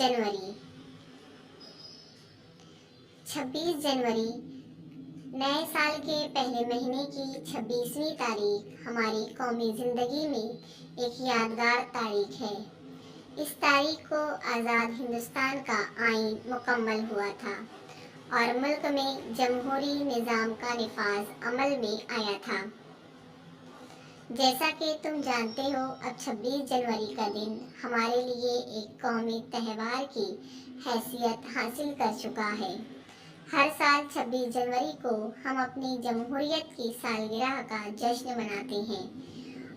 जनवरी। 26 जनवरी नए साल के पहले महीने की 26वीं तारीख हमारी कौमी ज़िंदगी में एक यादगार तारीख है। इस तारीख को आज़ाद हिंदुस्तान का आईन मुकम्मल हुआ था और मुल्क में जमहूरी निज़ाम का निफाज अमल में आया था। जैसा कि तुम जानते हो, अब 26 जनवरी का दिन हमारे लिए एक कौमी त्यौहार की हैसियत हासिल कर चुका है। हर साल 26 जनवरी को हम अपनी जमहूरियत की सालगिरह का जश्न मनाते हैं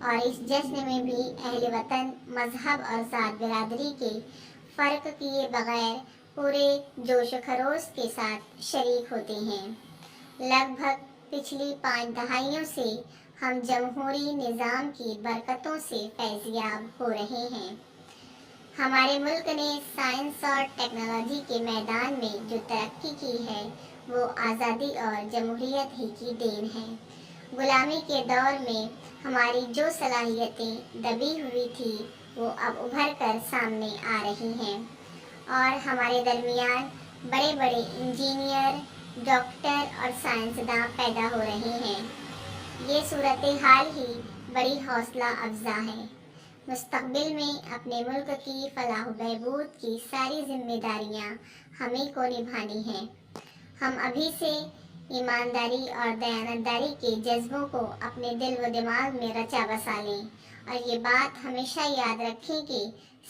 और इस जश्न में भी अहले वतन मजहब और ज़ात बिरादरी के फ़र्क किए बगैर पूरे जोश खरोश के साथ शरीक होते हैं। लगभग पिछली 5 दहाइयों से हम जमहूरी निज़ाम की बरकतों से फैज़याब हो रहे हैं। हमारे मुल्क ने साइंस और टेक्नोलॉजी के मैदान में जो तरक्की की है वो आज़ादी और जमहूरियत ही की देन है। गुलामी के दौर में हमारी जो सलाहियतें दबी हुई थी वो अब उभर कर सामने आ रही हैं और हमारे दरमियान बड़े बड़े इंजीनियर, डॉक्टर और साइंसदान पैदा हो रहे हैं। ये सूरत हाल ही बड़ी हौसला अफजा है। मुस्तकबिल में अपने मुल्क की फलाह बहबूद की सारी जिम्मेदारियां हमें को निभानी हैं। हम अभी से ईमानदारी और दयानतदारी के जज्बों को अपने दिल व दिमाग में रचा बसा लें और ये बात हमेशा याद रखें कि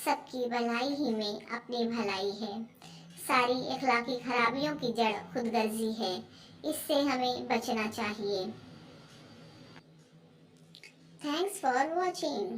सबकी भलाई ही में अपनी भलाई है। सारी इखलाकी खराबियों की जड़ खुदगर्जी है, इससे हमें बचना चाहिए। Thanks for watching.